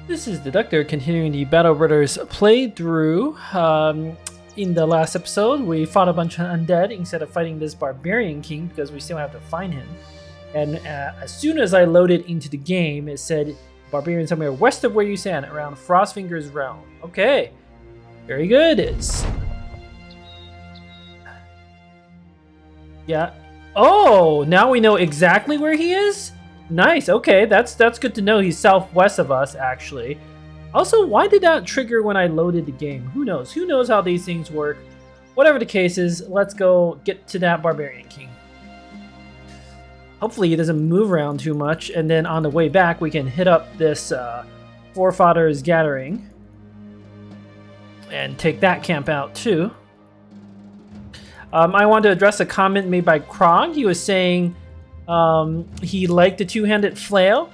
This is the Doctor continuing the Battle Brothers playthrough. In the last episode, we fought a bunch of undead instead of fighting this barbarian king because we still have to find him. And as soon as I loaded into the game, it said barbarian somewhere west of where you stand, around Frostfinger's realm. Okay, very good. Yeah. Oh, now we know exactly where he is? Nice. Okay, that's good to know. He's southwest of us, actually. Also, why did that trigger when I loaded the game? Who knows? Who knows how these things work? Whatever the case is, let's go get to that barbarian king. Hopefully he doesn't move around too much, and then on the way back we can hit up this forefathers gathering and take that camp out too. I want to address a comment made by Krog. He was saying he liked the two-handed flail.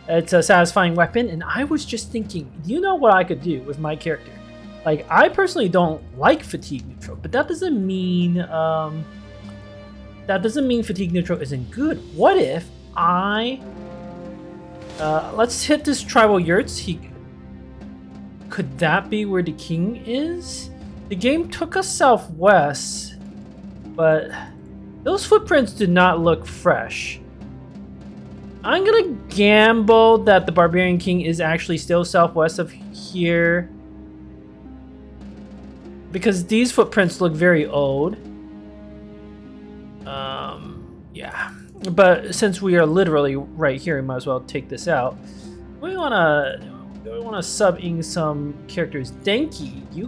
It's a satisfying weapon, and I was just thinking, you know what I could do with my character? Like, I personally don't like fatigue neutral, but that doesn't mean fatigue neutral isn't good. What if I let's hit this tribal yurts. Could that be where the king is? The game took us southwest, but those footprints do not look fresh. I'm gonna gamble that the Barbarian King is actually still southwest of here, because these footprints look very old. Yeah, but since we are literally right here, we might as well take this out. We wanna sub in some characters. Denki, you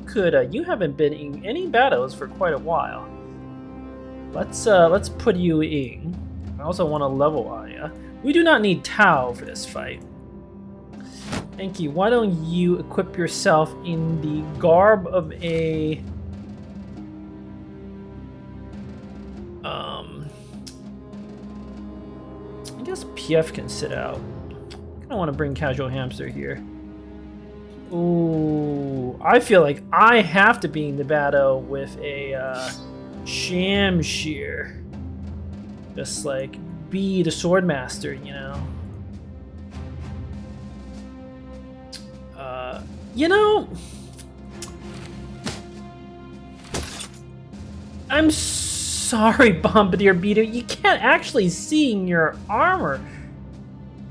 haven't been in any battles for quite a while. Let's put you in. I also want to level Aya. We do not need Tau for this fight. Denki, why don't you equip yourself in the garb of a I guess PF can sit out. I kind of want to bring Casual Hamster here. Ooh, I feel like I have to be in the battle with a Shamshir. Just like be the swordmaster, you know. I'm sorry, Bombardier Beater, you can't actually see in your armor.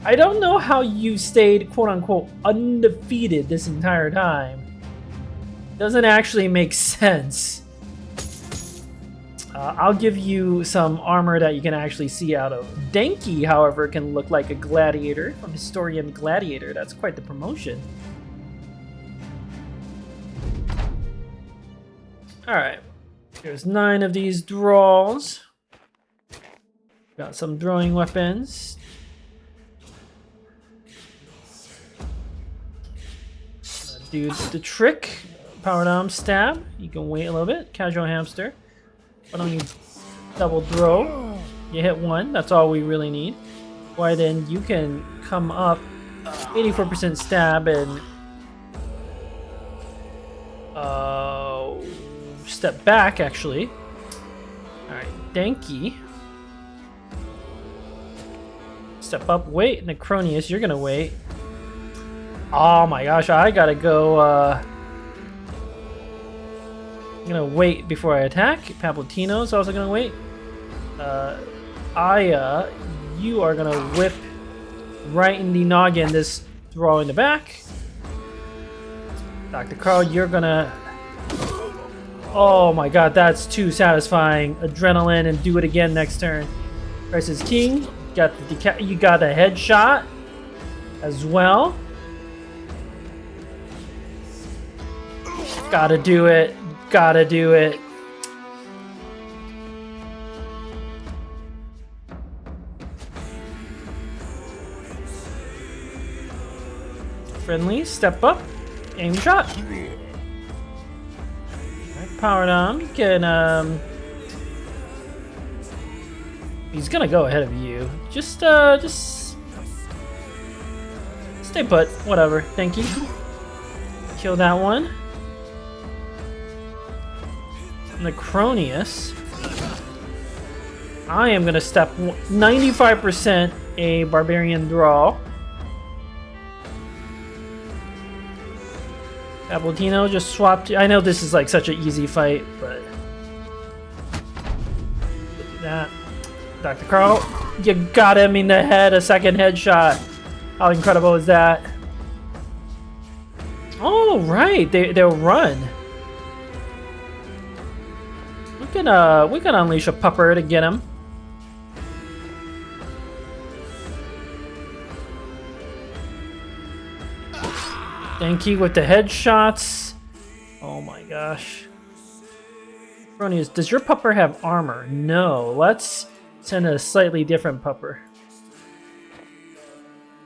I don't know how you stayed quote-unquote undefeated this entire time. Doesn't actually make sense. I'll give you some armor that you can actually see out of. Denki, however, can look like a gladiator from Historian Gladiator. That's quite the promotion. Alright. There's 9 of these draws. Got some throwing weapons. Do the trick. Power down stab. You can wait a little bit. Casual Hamster. Why don't you double throw? You hit 1. That's all we really need. Why then you can come up 84% stab and step back actually. Alright, Denki. Step up, wait. Necronius, you're gonna wait. Oh my gosh, I gotta go I'm gonna wait before I attack. Paplatino's also gonna wait. Aya, you are gonna whip right in the noggin this throw in the back. Dr. Carl, you're gonna... Oh my god, that's too satisfying. Adrenaline and do it again next turn. Versus King, you got a headshot as well. Gotta do it. Gotta do it. Friendly, step up, aim shot. Right, power down. Can he's gonna go ahead of you. Just stay put. Whatever. Thank you. Kill that one. Necronius. I am gonna step 95% a barbarian draw. Appletino just swapped. I know this is like such an easy fight, but do that. Dr. Carl, you got him in the head, a second headshot. How incredible is that? Oh right, they'll run. We can unleash a pupper to get him. Denki with the headshots. Oh my gosh. Bronius, does your pupper have armor? No. Let's send a slightly different pupper.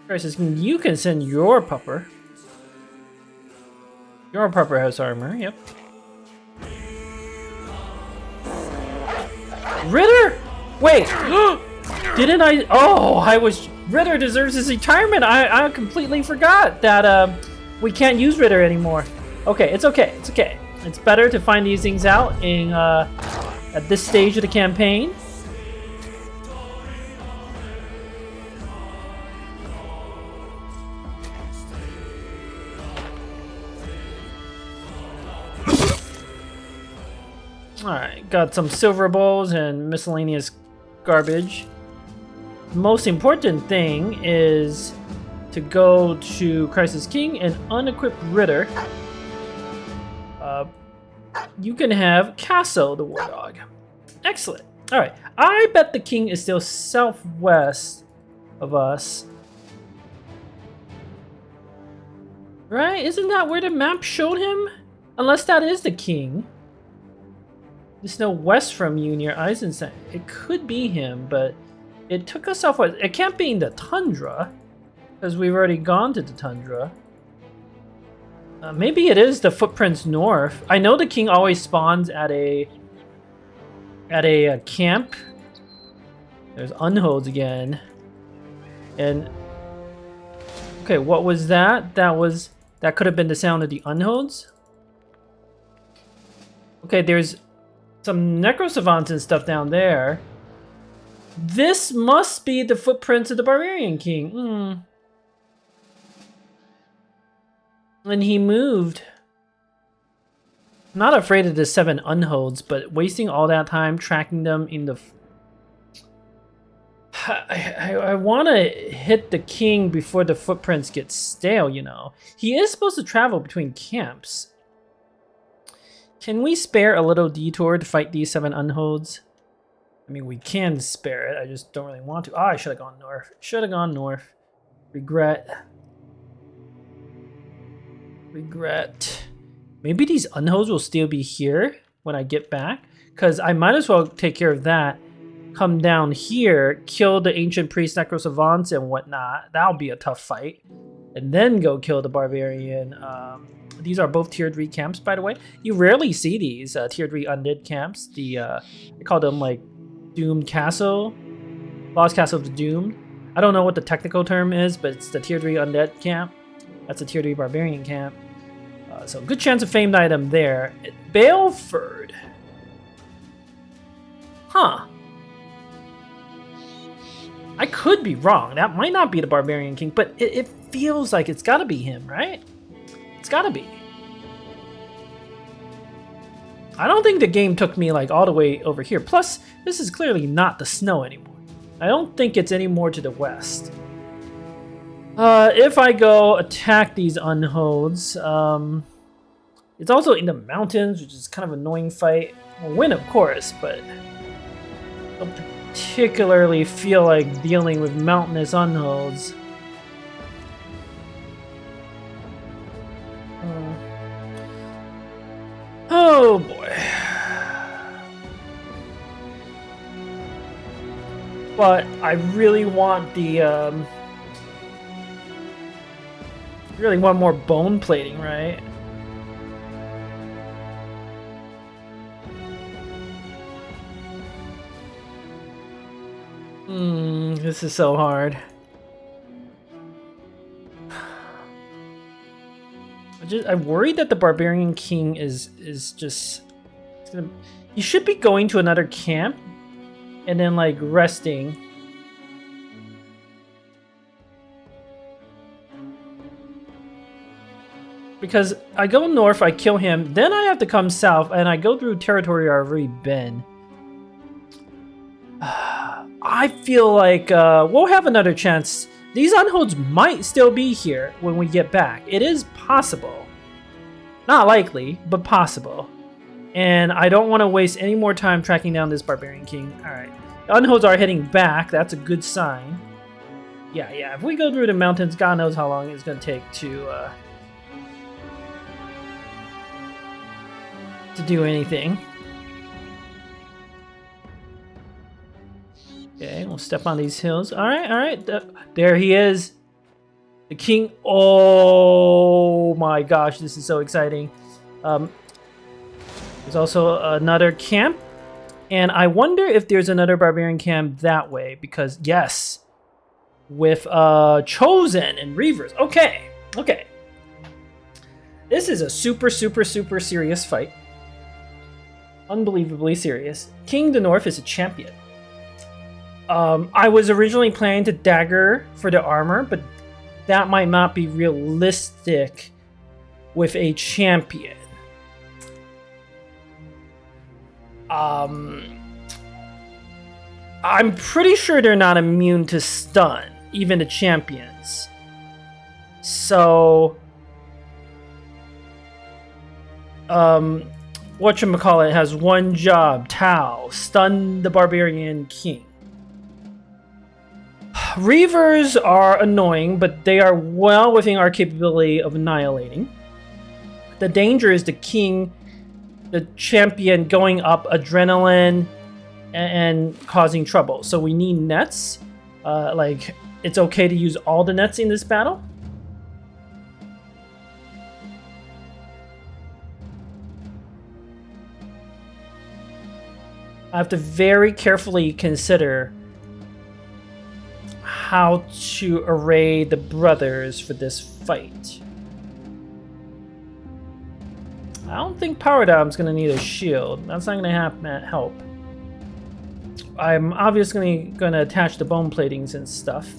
Crisis, you can send your pupper. Your pupper has armor, yep. Ritter! Wait! Didn't I? Oh, I was. Ritter deserves his retirement. I completely forgot that we can't use Ritter anymore. Okay, it's okay. It's okay. It's better to find these things out in at this stage of the campaign. Alright, got some silver bowls and miscellaneous garbage. The most important thing is to go to Crisis King and unequip Ritter. You can have Castle the War Dog. Excellent. Alright, I bet the king is still southwest of us. Right? Isn't that where the map showed him? Unless that is the king. There's no west from you near Eisenstein. It could be him, but it took us southwest. It can't be in the tundra, because we've already gone to the tundra. Maybe it is the footprints north. I know the king always spawns at a camp. There's Unholds again. And okay, what was that? That could have been the sound of the Unholds. Okay, there's some necrosavants and stuff down there. This must be the footprints of the Barbarian King. And he moved. I'm not afraid of the 7 Unholds, but wasting all that time tracking them in the... I want to hit the king before the footprints get stale, you know. He is supposed to travel between camps. Can we spare a little detour to fight these 7 Unholds? I mean, we can spare it. I just don't really want to. Oh, I should have gone north. Should have gone north. Regret. Maybe these Unholds will still be here when I get back. Because I might as well take care of that. Come down here, kill the Ancient Priest Necrosavants and whatnot. That'll be a tough fight. And then go kill the Barbarian. These are both tier 3 camps, by the way. You rarely see these tier 3 undead camps. I call them like Doomed Castle. Lost Castle of the Doomed. I don't know what the technical term is, but it's the tier 3 undead camp. That's a tier 3 barbarian camp. So good chance of famed item there. Baleford. Huh. I could be wrong. That might not be the Barbarian King, but it feels like it's gotta be him, right? It's gotta be. I don't think the game took me like all the way over here. Plus, this is clearly not the snow anymore. I don't think it's any more to the west. If I go attack these Unholds, it's also in the mountains, which is kind of an annoying fight. I'll win, of course, but I don't particularly feel like dealing with mountainous Unholds. Oh boy. But I really want the really want more bone plating, right? This is so hard. I'm worried that the Barbarian King is just... He should be going to another camp and then like resting. Because I go north, I kill him, then I have to come south, and I go through territory I've already been. I feel like we'll have another chance. These unholds might still be here when we get back. It is possible. Not likely, but possible. And I don't want to waste any more time tracking down this Barbarian King. Alright. The unholds are heading back. That's a good sign. Yeah. If we go through the mountains, God knows how long it's going to take to do anything. Okay, we'll step on these hills. Alright. There he is. The king. Oh my gosh, this is so exciting. There's also another camp. And I wonder if there's another barbarian camp that way. Because, yes. With Chosen and Reavers. Okay. This is a super serious fight. Unbelievably serious. King the North is a champion. I was originally planning to dagger for the armor, but that might not be realistic with a champion. I'm pretty sure they're not immune to stun, even the champions. So, whatchamacallit has one job, Tau, stun the Barbarian King. Reavers are annoying, but they are well within our capability of annihilating. The danger is the king, the champion going up adrenaline and causing trouble. So we need nets. Like, it's okay to use all the nets in this battle. I have to very carefully consider how to array the brothers for this fight. I don't think Power Dom's gonna need a shield. That's not gonna help. I'm obviously gonna attach the bone platings and stuff.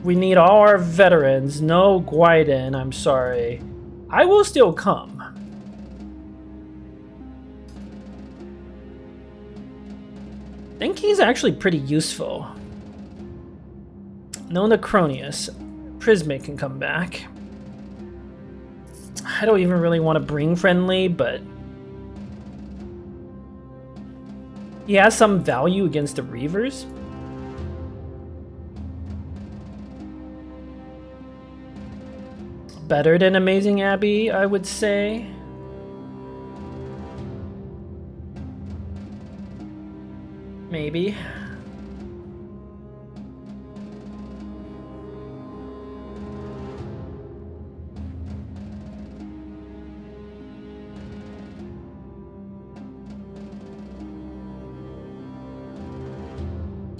We need all our veterans. No Guiden, I'm sorry. I will still come. I think he's actually pretty useful. No Necronius. Prismic can come back. I don't even really want to bring Friendly, but he has some value against the Reavers. Better than Amazing Abbey, I would say. Maybe.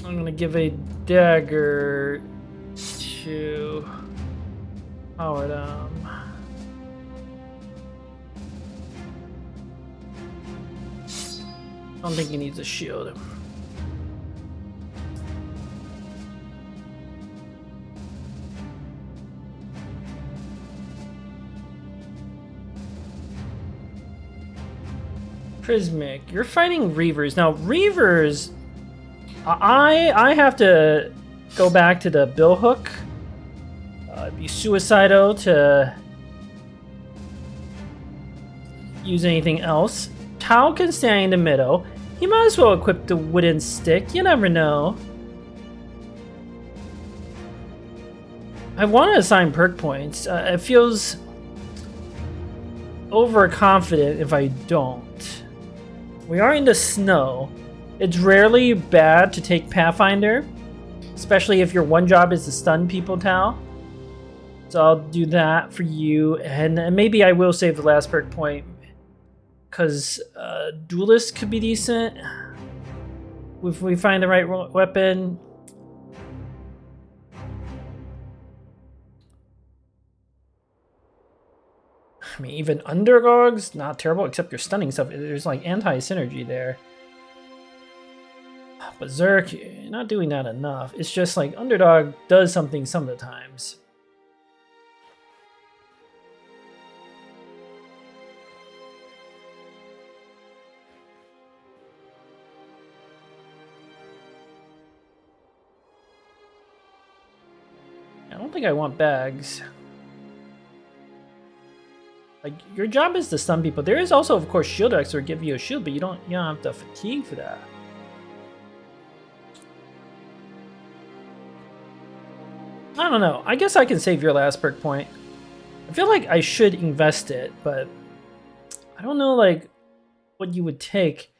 I'm gonna give a dagger to Howard. I don't think he needs a shield. Prismic, you're fighting Reavers. Now, Reavers, I have to go back to the billhook. It'd be suicidal to use anything else. Tau can stand in the middle. He might as well equip the wooden stick. You never know. I want to assign perk points. It feels overconfident if I don't. We are in the snow. It's rarely bad to take Pathfinder, especially if your one job is to stun people, Tau. So I'll do that for you, and maybe I will save the last perk point, because Duelist could be decent if we find the right weapon. I mean, even Underdog's not terrible, except your stunning stuff. There's like anti-synergy there. Berserk, you're not doing that enough. It's just like Underdog does something some of the times. don't think I want bags. Like, your job is to stun people. There is also, of course, shield X or give you a shield, but you don't have to fatigue for that. I don't know. I guess I can save your last perk point. I feel like I should invest it, but I don't know, like, what you would take.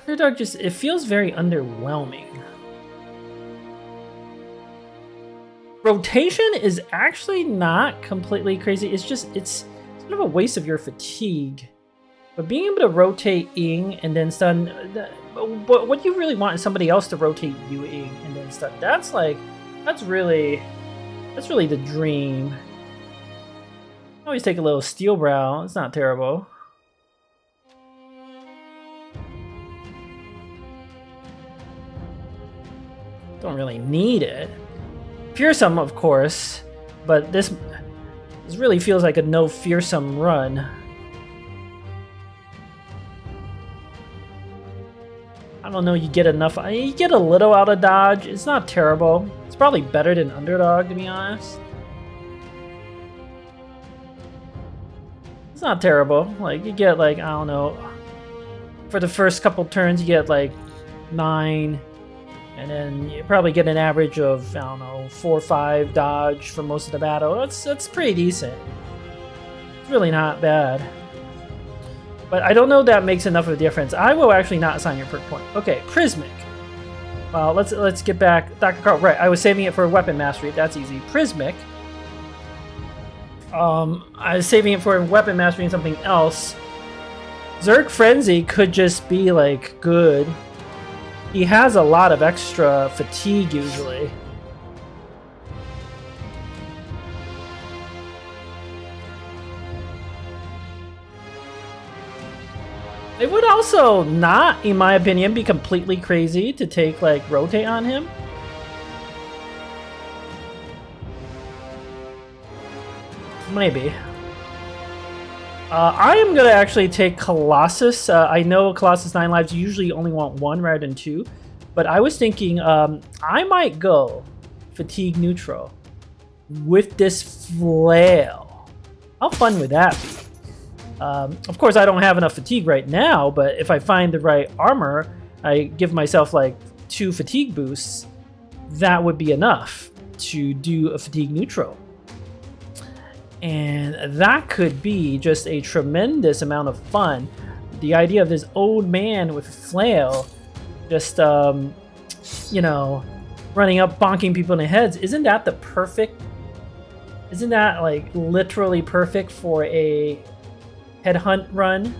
Underdog just, it feels very underwhelming. Rotation is actually not completely crazy. It's just, it's sort of a waste of your fatigue. But being able to rotate Ing and then stun, but what you really want is somebody else to rotate you Ing and then stun. That's like, that's really the dream. Always take a little steel brow. It's not terrible. Don't really need it. Fearsome, of course, but this really feels like a no fearsome run. I don't know, you get enough. You get a little out of dodge. It's not terrible. It's probably better than underdog, to be honest. It's not terrible. Like, you get, like, I don't know, for the first couple turns, you get like 9. And then you probably get an average of, I don't know, 4 or 5 dodge for most of the battle. That's pretty decent. It's really not bad. But I don't know if that makes enough of a difference. I will actually not assign your perk point. Okay, Prismic. Well, let's get back. Dr. Carl, right, I was saving it for weapon mastery. That's easy. Prismic. I was saving it for weapon mastery and something else. Zerg Frenzy could just be, like, good. He has a lot of extra fatigue usually. It would also not, in my opinion, be completely crazy to take, like, rotate on him. Maybe. I am going to actually take Colossus. I know Colossus 9 lives, you usually only want 1 rather than 2. But I was thinking I might go fatigue neutral with this flail. How fun would that be? Of course, I don't have enough fatigue right now, but if I find the right armor, I give myself like 2 fatigue boosts, that would be enough to do a fatigue neutral. And that could be just a tremendous amount of fun. The idea of this old man with a flail just, you know, running up, bonking people in the heads. Isn't that the perfect... Isn't that, like, literally perfect for a headhunt run?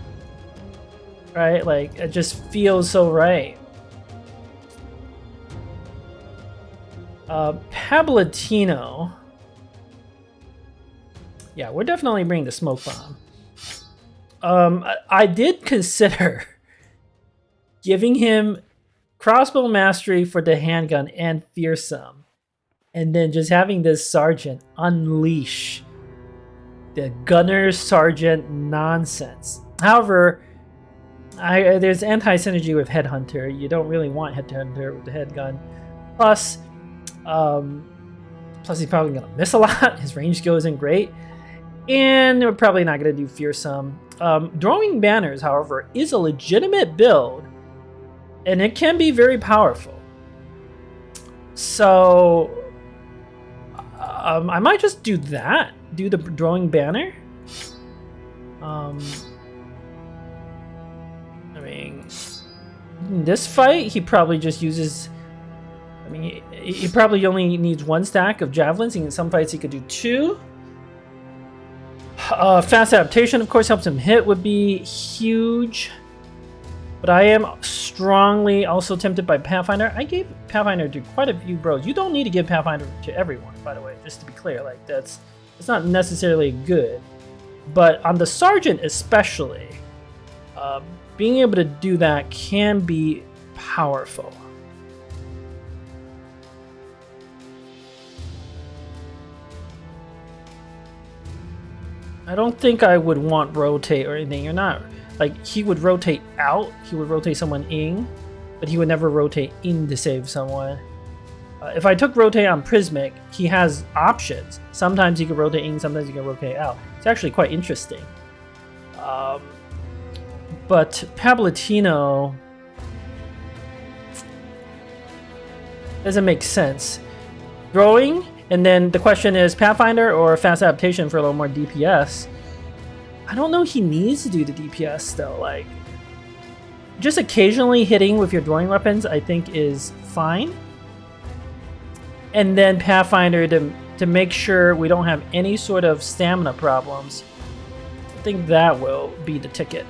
Right? Like, it just feels so right. Pablatino... Yeah, we're definitely bringing the smoke bomb. I did consider giving him crossbow mastery for the handgun and fearsome, and then just having this sergeant unleash the gunner sergeant nonsense. However, there's anti-synergy with headhunter. You don't really want headhunter with the headgun. Plus he's probably gonna miss a lot. His range skill isn't great. And we're probably not going to do fearsome. Drawing banners, however, is a legitimate build, and it can be very powerful. So I might just do that. Do the drawing banner. I mean, in this fight, he probably just uses... I mean, he probably only needs 1 stack of javelins. In some fights, he could do 2. Fast adaptation, of course, helps him hit, would be huge. But I am strongly also tempted by Pathfinder. I gave Pathfinder to quite a few bros. You don't need to give Pathfinder to everyone, by the way, just to be clear. Like, it's not necessarily good. But on the Sergeant especially, being able to do that can be powerful. I don't think I would want rotate or anything. You're not, like, he would rotate out, he would rotate someone in, but he would never rotate in to save someone. If I took rotate on Prismic, he has options. Sometimes he can rotate in, sometimes he can rotate out. It's actually quite interesting. But Palpatino doesn't make sense. Throwing, and then the question is Pathfinder or fast adaptation for a little more DPS. I don't know he needs to do the DPS though. Like, just occasionally hitting with your throwing weapons, I think is fine. And then Pathfinder to make sure we don't have any sort of stamina problems. I think that will be the ticket.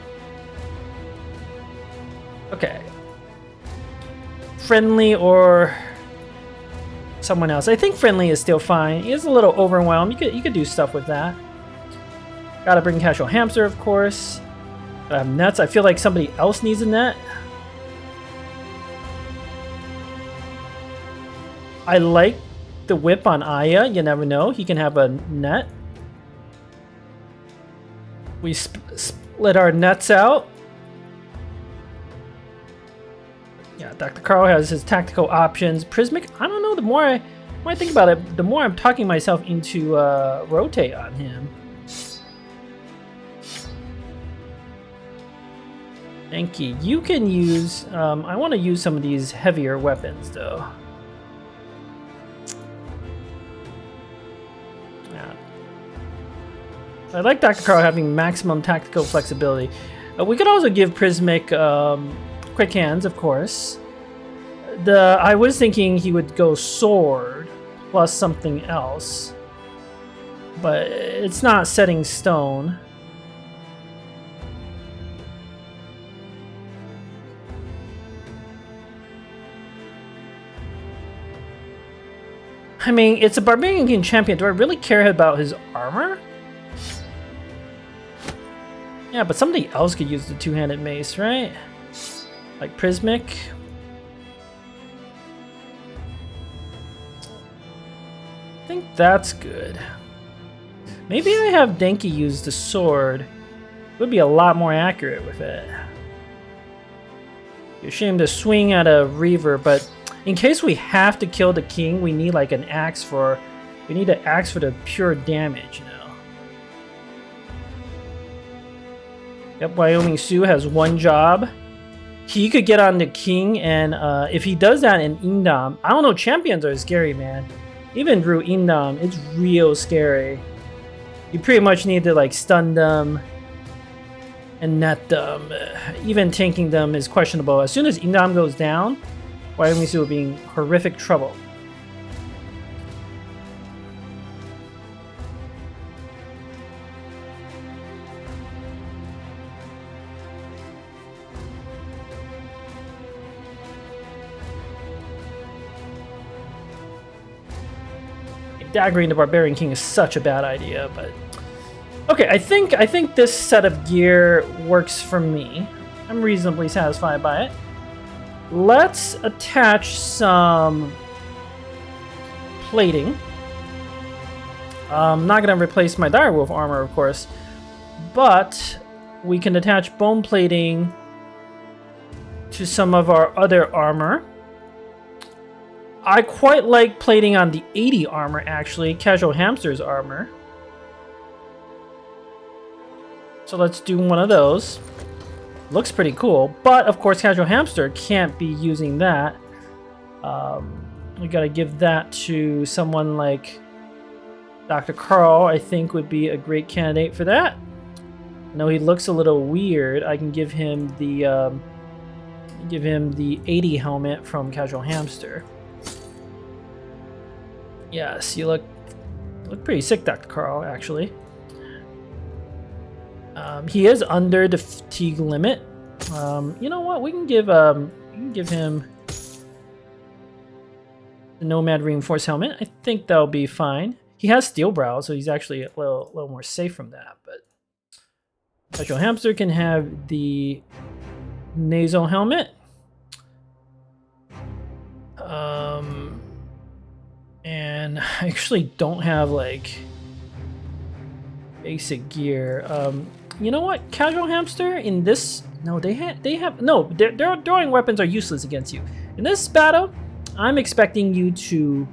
Okay. Friendly or someone else. I think friendly is still fine. He is a little overwhelmed. You could do stuff with that. Gotta bring Casual Hamster, of course. Nets. I feel like somebody else needs a net. I like the whip on Aya. You never know. He can have a net. We split our nets out. Yeah, Dr. Carl has his tactical options. Prismic, I don't know. The more I think about it, the more I'm talking myself into rotate on him. Enki, you can use... I want to use some of these heavier weapons, though. Yeah. I like Dr. Carl having maximum tactical flexibility. We could also give Prismic quick hands, of course. I was thinking he would go sword plus something else, but it's not set in stone. I mean, it's a Barbarian King champion. Do I really care about his armor? Yeah, but somebody else could use the two-handed mace, right? Like Prismic. I think that's good. Maybe I have Denki use the sword. It would be a lot more accurate with it. You're ashamed to swing at a Reaver, but in case we have to kill the king, we need like an axe for... We need an axe for the pure damage, you know. Yep, Wyoming Sioux has one job. He could get on the king, and if he does that in Indam... I don't know, champions are scary, man. Even through Indam, it's real scary. You pretty much need to like stun them and net them. Even tanking them is questionable. As soon as Indam goes down, Wyoming Sioux will be in horrific trouble. Daggering the Barbarian King is such a bad idea, but okay, I think this set of gear works for me. I'm reasonably satisfied by it. Let's attach some plating. I'm not gonna replace my direwolf armor, of course, but we can attach bone plating to some of our other armor. I quite like plating on the 80 armor, actually, Casual Hamster's armor. So let's do one of those. Looks pretty cool, but of course Casual Hamster can't be using that. We gotta give that to someone like Dr. Carl, I think would be a great candidate for that. I know he looks a little weird. I can give him the 80 helmet from Casual Hamster. Yes, you look pretty sick, Dr. Carl, actually. He is under the fatigue limit. You know what? We can give him the Nomad Reinforced Helmet. I think that'll be fine. He has Steel Brow, so he's actually a little more safe from that. But Casual Hamster can have the Nasal Helmet. And I actually don't have like basic gear. You know what? Casual Hamster in this... No, they have... No, their throwing weapons are useless against you. In this battle, I'm expecting you to...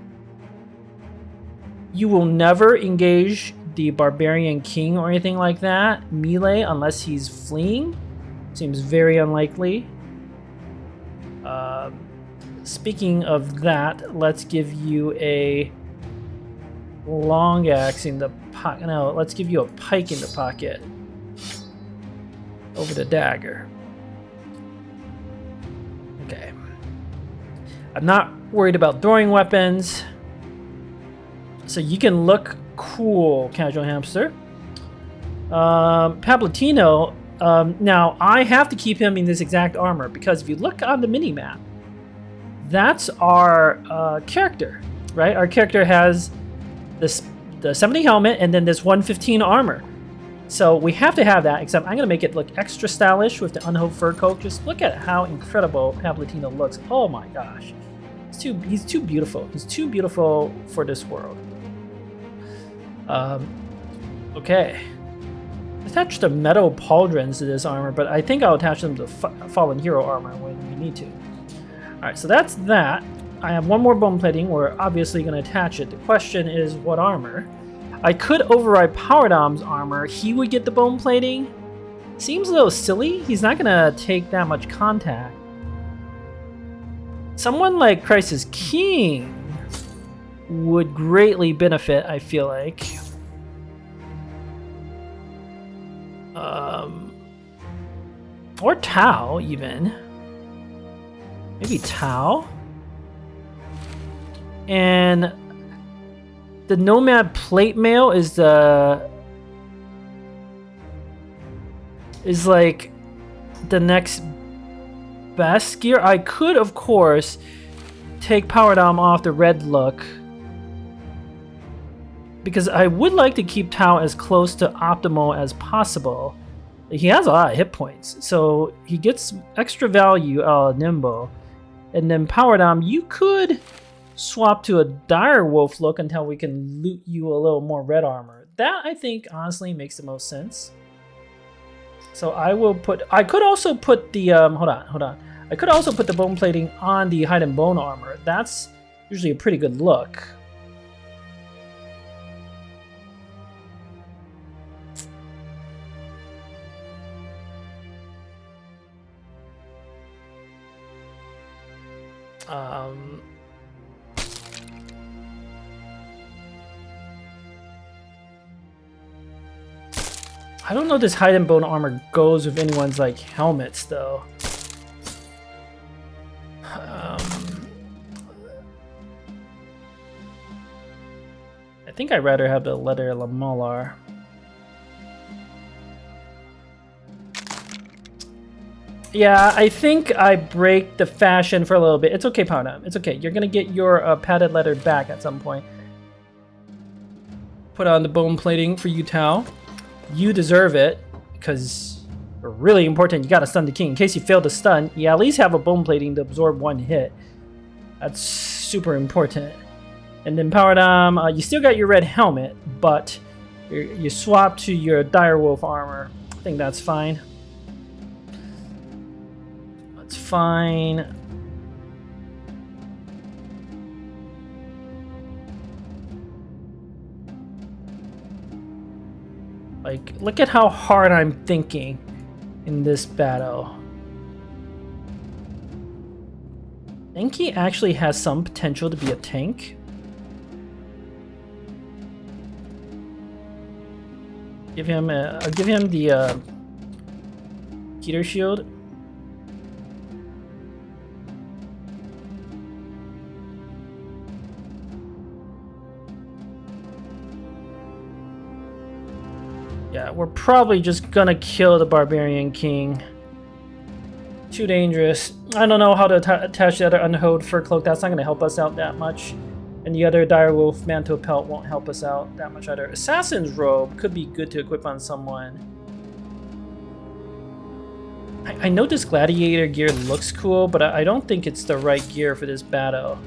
You will never engage the Barbarian King or anything like that, melee, unless he's fleeing. Seems very unlikely. Speaking of that, let's give you a long axe in the pocket. No, let's give you a pike in the pocket. Over the dagger. Okay. I'm not worried about throwing weapons. So you can look cool, Casual Hamster. Pablatino, now I have to keep him in this exact armor because if you look on the mini-map, that's our character, right? Our character has the 70 helmet and then this 115 armor. So we have to have that, except I'm going to make it look extra stylish with the unhoed fur coat. Just look at how incredible Pablatino looks. Oh my gosh. He's too beautiful. He's too beautiful for this world. Okay. Attach the metal pauldrons to this armor, but I think I'll attach them to fallen hero armor when we need to. Alright, so that's that. I have one more bone plating. We're obviously going to attach it. The question is what armor? I could override Powerdom's armor. He would get the bone plating. Seems a little silly. He's not going to take that much contact. Someone like Crisis King would greatly benefit, I feel like. Or Tau, even. Maybe Tau. And the Nomad Plate Mail is like the next best gear. I could, of course, take Powerdom off the red look because I would like to keep Tau as close to optimal as possible. He has a lot of hit points, so he gets extra value out of Nimbo. And then Powerdom, you could swap to a dire wolf look until we can loot you a little more red armor. That, I think, honestly makes the most sense. So I will put... I could also put the... hold on. I could also put the bone plating on the hide and bone armor. That's usually a pretty good look. I don't know if this hide and bone armor goes with anyone's like helmets though. I think I'd rather have the leather lamellar. Yeah, I think I break the fashion for a little bit. It's okay, Powerdom. It's okay. You're gonna get your padded leather back at some point. Put on the bone plating for you, Tau. You deserve it because you're really important. You gotta stun the king. In case you fail to stun, you at least have a bone plating to absorb one hit. That's super important. And then Powerdom, you still got your red helmet, but you swap to your direwolf armor. I think that's fine. That's fine. Like, look at how hard I'm thinking in this battle. I think he actually has some potential to be a tank. Give him I'll give him the heater shield. Yeah, we're probably just gonna kill the Barbarian King. Too dangerous. I don't know how to attach the other unhoed fur cloak. That's not gonna help us out that much. And the other direwolf mantle pelt won't help us out that much either. Assassin's robe could be good to equip on someone. I know this gladiator gear looks cool, but I don't think it's the right gear for this battle.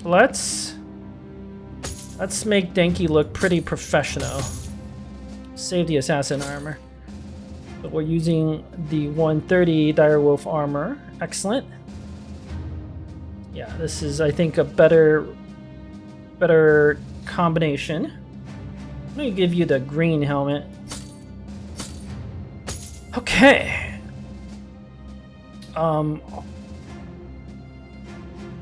Let's make Denki look pretty professional. Save the assassin armor. But we're using the 130 direwolf armor. Excellent. Yeah, this is, I think, a better combination. I'm gonna give you the green helmet. Okay. I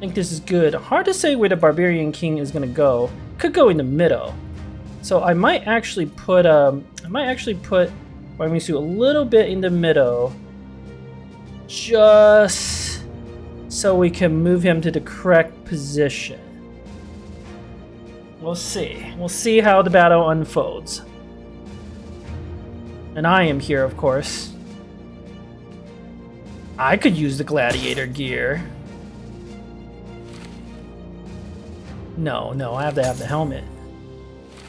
think this is good. Hard to say where the Barbarian King is gonna go. Could go in the middle. So I might actually put Wamisu a little bit in the middle, just so we can move him to the correct position. We'll see. We'll see how the battle unfolds. And I am here, of course. I could use the gladiator gear. No, I have to have the helmet.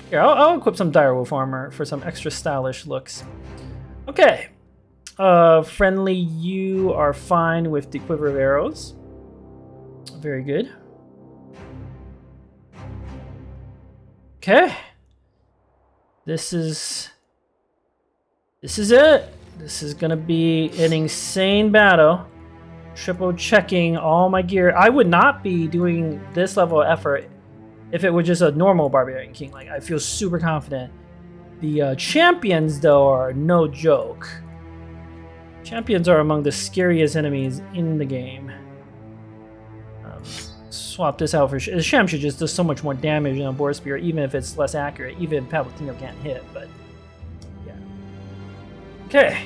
Here, I'll equip some direwolf armor for some extra stylish looks. Okay. Friendly, you are fine with the quiver of arrows. Very good. Okay. This is it. This is gonna be an insane battle. Triple checking all my gear. I would not be doing this level of effort if it were just a normal Barbarian King. Like, I feel super confident. The champions, though, are no joke. Champions are among the scariest enemies in the game. Swap this out for Shamsha just does so much more damage than a Boar Spear, even if it's less accurate, even if Palpatino can't hit, but yeah. Okay.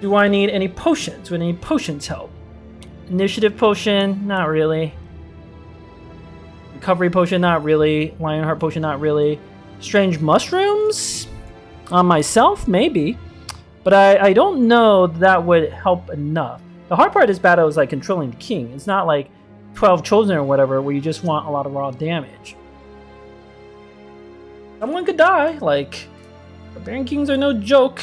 Do I need any potions? Would any potions help? Initiative potion? Not really. Recovery potion? Not really. Lionheart potion? Not really. Strange mushrooms? On myself? Maybe. But I don't know that would help enough. The hard part of this battle is like controlling the king. It's not like 12 Chosen or whatever where you just want a lot of raw damage. Someone could die. Like, Barbarian Kings are no joke.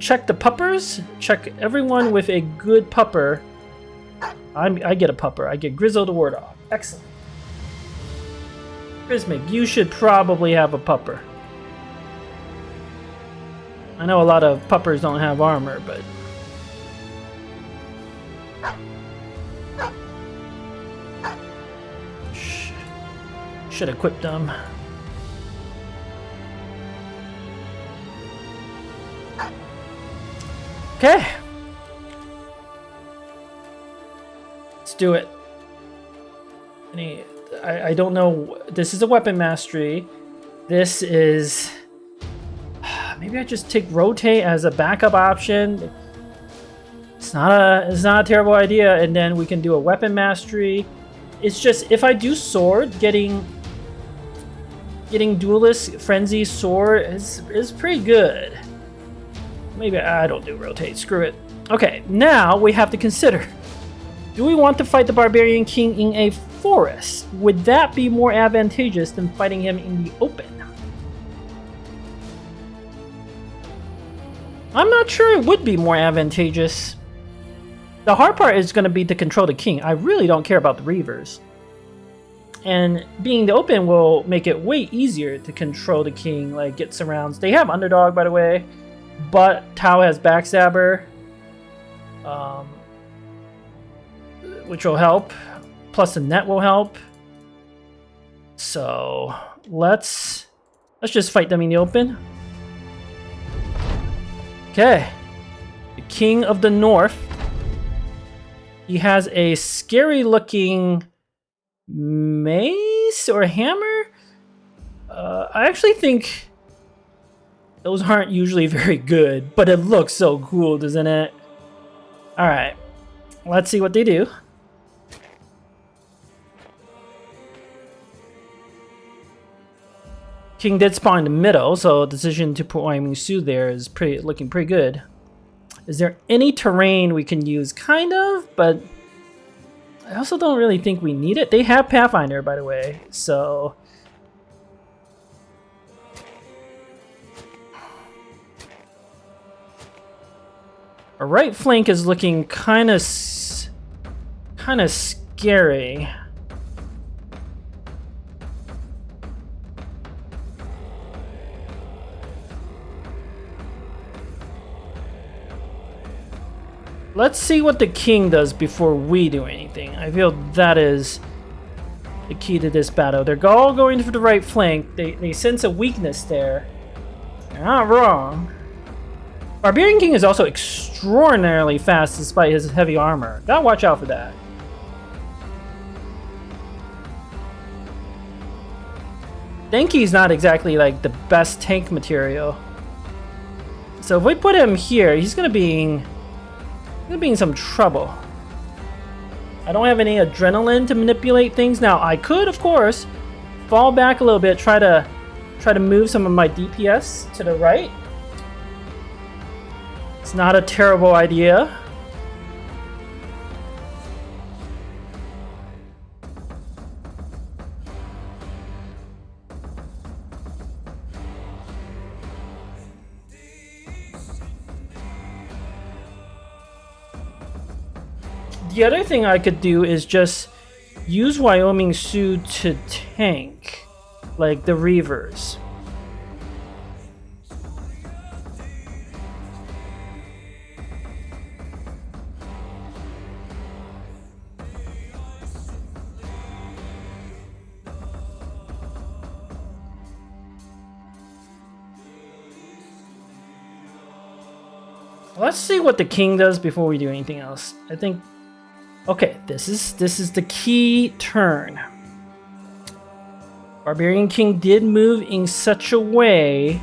Check the puppers. Check everyone with a good pupper. I get a pupper. I get Grizzle the Warthog. Excellent. Prismic, you should probably have a pupper. I know a lot of puppers don't have armor, but should equip them. Okay. Let's do it. I don't know. This is a weapon mastery. This is... Maybe I just take rotate as a backup option. It's not a terrible idea, and then we can do a weapon mastery. It's just if I do sword, getting duelist frenzy sword is pretty good. Maybe I don't do rotate. Screw it. Okay, now we have to consider: do we want to fight the Barbarian King in a forest? Would that be more advantageous than fighting him in the open? I'm not sure it would be more advantageous. The hard part is going to be to control the king. I really don't care about the Reavers. And being the open will make it way easier to control the king, like get surrounds. They have Underdog, by the way, but Tau has Backstabber, which will help. Plus the net will help. So let's just fight them in the open. Okay, the King of the North. He has a scary looking mace or hammer. I actually think those aren't usually very good, but it looks so cool, doesn't it? All right, let's see what they do. King did spawn in the middle, so the decision to put Wamisu there is looking pretty good. Is there any terrain we can use? Kind of, but I also don't really think we need it. They have Pathfinder, by the way, so... Our right flank is looking kind of scary. Let's see what the king does before we do anything. I feel that is the key to this battle. They're all going for the right flank. They sense a weakness there. They're not wrong. Barbarian King is also extraordinarily fast despite his heavy armor. Gotta watch out for that. Denki's not exactly like the best tank material. So if we put him here, he's gonna be in some trouble. I don't have any adrenaline to manipulate things. Now I could, of course, fall back a little bit, try to move some of my DPS to the right. It's not a terrible idea. The other thing I could do is just use Wyoming Sioux to tank, like the Reavers. Let's see what the king does before we do anything else. I think. Okay, this is the key turn. Barbarian King did move in such a way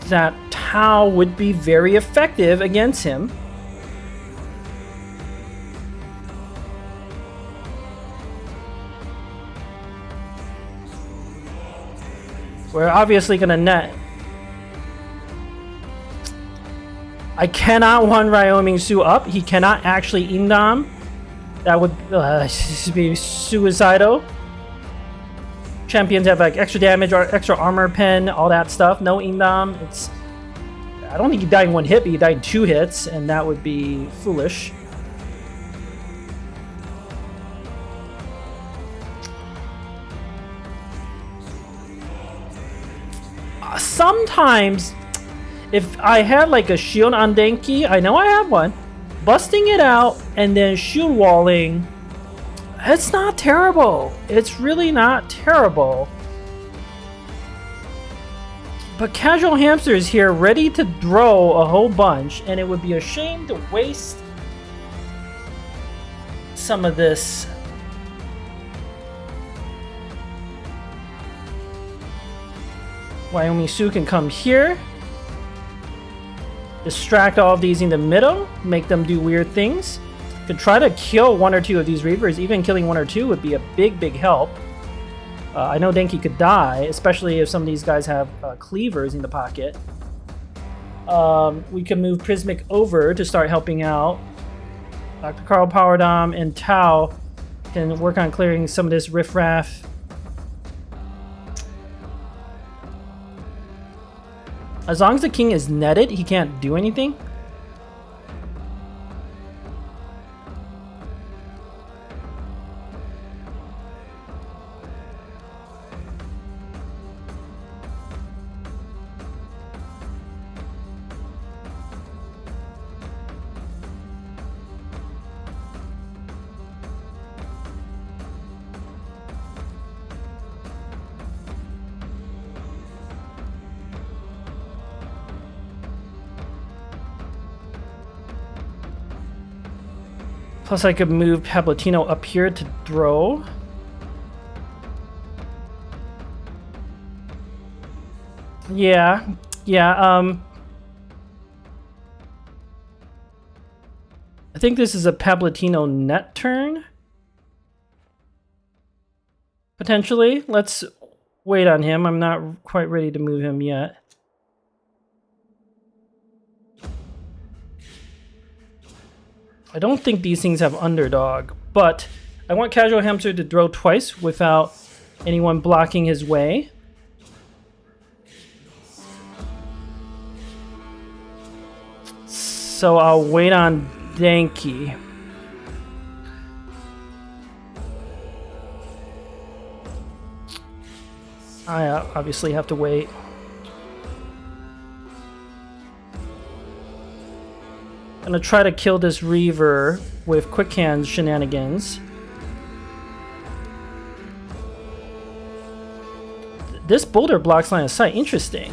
that Tau would be very effective against him. We're obviously gonna net. I cannot one Wyoming Sioux up. He cannot actually Indom. That would be suicidal. Champions have like extra damage or extra armor pen, all that stuff. No Indom. It's. I don't think he died in one hit, but he died in 2 hits, and that would be foolish. Sometimes, if I had like a shield on Denki, I know I have one, busting it out and then shield walling, it's not terrible. It's really not terrible. But Casual Hamster is here ready to throw a whole bunch, and it would be a shame to waste some of this. Wyoming Sioux can come here. Distract all of these in the middle, make them do weird things. Could try to kill 1 or 2 of these Reavers. Even killing 1 or 2 would be a big help. I know Denki could die, especially if some of these guys have cleavers in the pocket. We can move Prismic over to start helping out. Dr. Carl Powerdom and Tau can work on clearing some of this riffraff. As long as the king is netted, he can't do anything. Plus I could move Pablatino up here to throw. Yeah. I think this is a Pablatino net turn. Potentially. Let's wait on him. I'm not quite ready to move him yet. I don't think these things have underdog, but I want Casual Hamster to throw twice without anyone blocking his way. So I'll wait on Denki. I obviously have to wait. Gonna try to kill this Reaver with quick hands shenanigans. This boulder blocks line of sight. Interesting.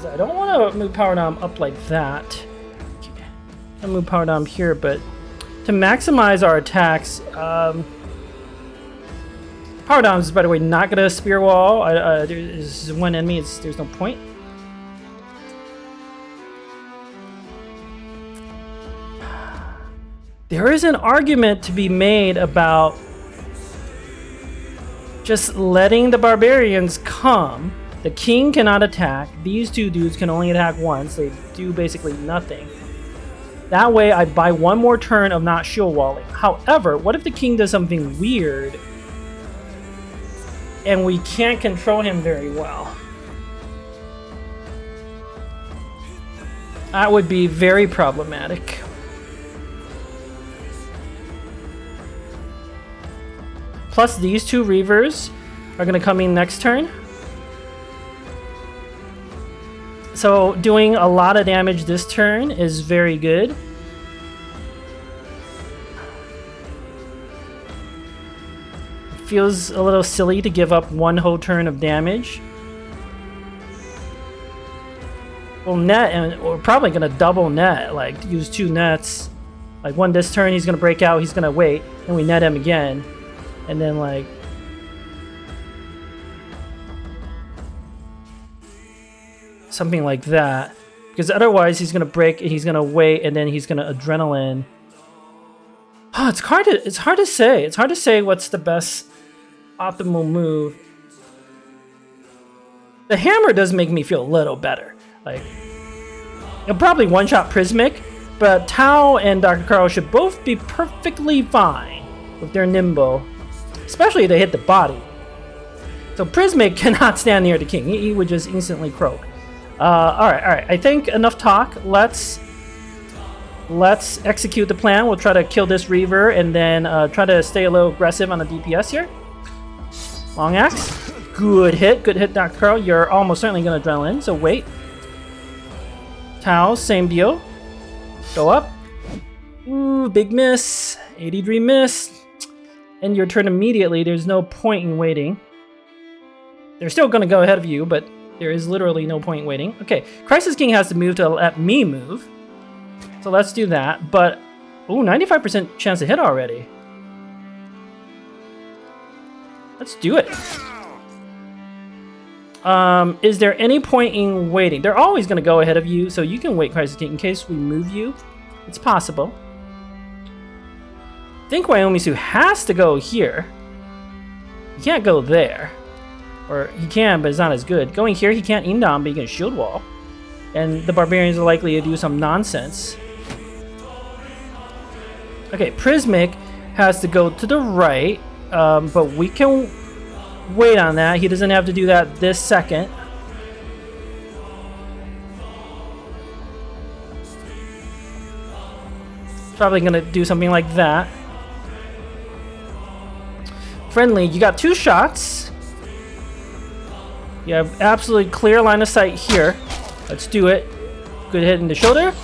I don't want to move Power Dom up like that. I'll move Power Dom here, but to maximize our attacks, Power Dom is, by the way, not going to spear wall. There's one enemy, there's no point. There is an argument to be made about just letting the barbarians come. The king cannot attack. These two dudes can only attack once. They do basically nothing. That way I buy one more turn of not shield walling. However, what if the king does something weird and we can't control him very well? That would be very problematic. Plus these two Reavers are going to come in next turn. So doing a lot of damage this turn is very good. Feels a little silly to give up one whole turn of damage. We'll net, and we're probably going to double net, like use two nets. Like one this turn, he's going to break out, he's going to wait, and we net him again. And then like... something like that. Because otherwise he's going to break, he's going to wait, and then he's going to adrenaline. Oh, it's hard to say. It's hard to say what's the best optimal move. The hammer does make me feel a little better. Like, it'll probably one-shot Prismic, but Tau and Dr. Carl should both be perfectly fine if they're nimble, especially if they hit the body. So Prismic cannot stand near the king. He would just instantly croak. All right. I think enough talk. Let's execute the plan. We'll try to kill this Reaver and then try to stay a little aggressive on the DPS here. Long axe. Good hit, Dr. Carl. You're almost certainly going to adrenaline, so wait. Tau, same deal. Go up. Ooh, big miss. 83 miss. End your turn immediately. There's no point in waiting. They're still going to go ahead of you, but there is literally no point in waiting. Okay, Crisis King has to move to let me move. So let's do that. But, ooh, 95% chance to hit already. Let's do it. Is there any point in waiting? They're always going to go ahead of you, so you can wait, Crisis King, in case we move you. It's possible. I think Wyomisu has to go here. He can't go there. Or he can, but it's not as good. Going here, he can't Indom, but he can shield wall. And the barbarians are likely to do some nonsense. Okay, Prismic has to go to the right, but we can wait on that. He doesn't have to do that this second. Probably gonna do something like that. Friendly, you got two shots. You have absolutely clear line of sight here. Let's do it. Good hit in the shoulder.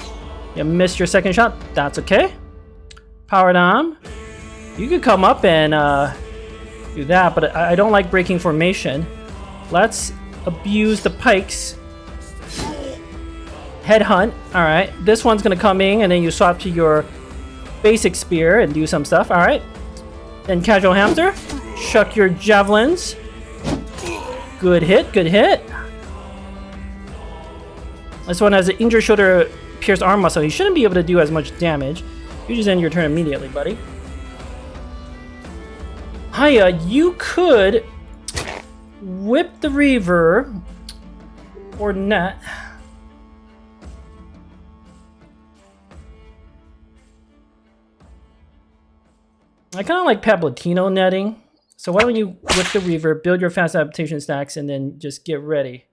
You missed your second shot. That's okay. Power Dom. You could come up and do that, but I don't like breaking formation. Let's abuse the pikes. Headhunt. Alright. This one's going to come in, and then you swap to your basic spear and do some stuff. Alright. Then Casual Hamster. Chuck your javelins. Good hit, good hit. This one has an injured shoulder, pierced arm muscle. You shouldn't be able to do as much damage. You just end your turn immediately, buddy. Hiya, you could whip the Reaver or net. I kind of like Pablatino netting. So why don't you whip the Reaver, build your fast adaptation stacks, and then just get ready.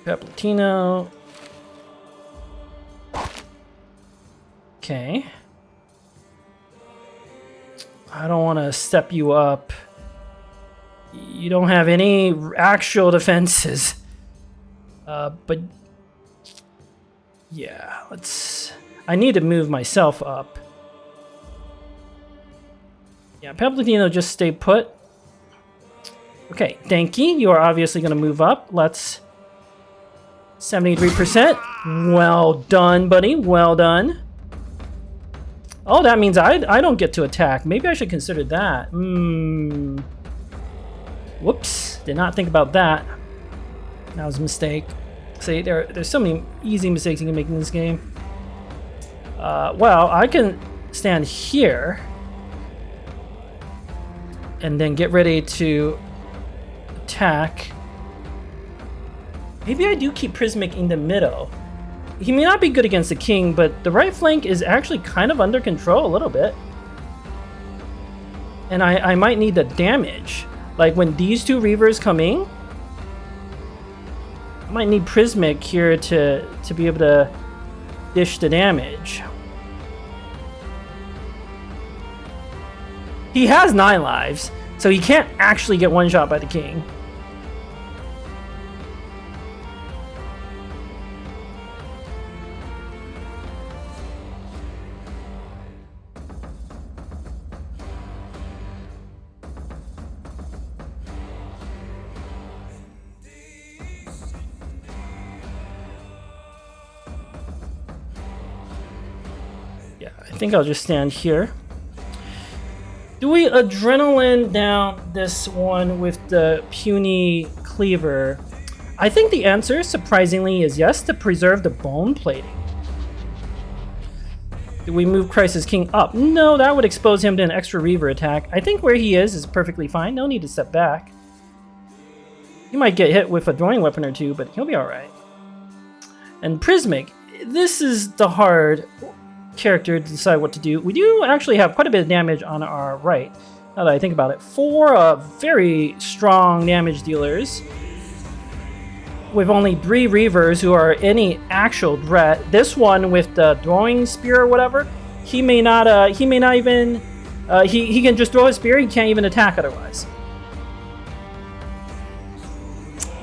Paplatino. Okay. I don't want to step you up. You don't have any actual defenses. But yeah, I need to move myself up. Yeah, Paplatino, just stay put. Okay, Denki, you are obviously going to move up. Let's 73%. Well done, buddy. Well done. Oh, that means I don't get to attack. Maybe I should consider that. Whoops. Did not think about that. That was a mistake. See, there's so many easy mistakes you can make in this game. Well, I can stand here and then get ready to attack. Maybe I do keep Prismic in the middle. He may not be good against the king, but the right flank is actually kind of under control a little bit. And I might need the damage. Like when these two Reavers come in, I might need Prismic here to be able to dish the damage. He has 9 lives, so he can't actually get one shot by the king. Yeah, I think I'll just stand here. Do we adrenaline down this one with the puny cleaver? I think the answer, surprisingly, is yes, to preserve the bone plating. Do we move Crisis King up? No, that would expose him to an extra Reaver attack. I think where he is perfectly fine. No need to step back. He might get hit with a throwing weapon or two, but he'll be alright. And Prismic, this is the hard character to decide what to do. We do actually have quite a bit of damage on our right, now that I think about it. 4 very strong damage dealers with only 3 Reavers who are any actual threat. This one with the throwing spear or whatever, he may not even he can just throw his spear, he can't even attack otherwise.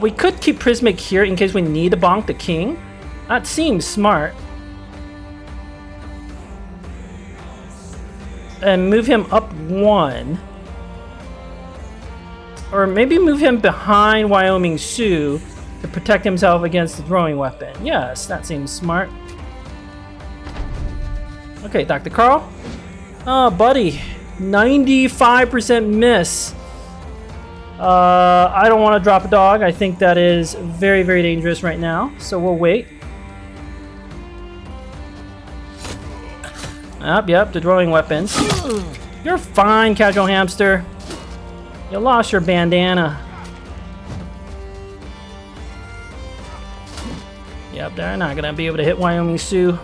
We could keep Prismic here in case we need to bonk the king. That seems smart. And move him up 1. Or maybe move him behind Wyoming Sioux to protect himself against the throwing weapon. Yes, that seems smart. Okay, Dr. Carl. Oh, buddy. 95% miss. I don't want to drop a dog. I think that is very, very dangerous right now. So we'll wait. Yep, the throwing weapons. You're fine, Casual Hamster. You lost your bandana. Yep, they're not gonna be able to hit Wyoming Sioux.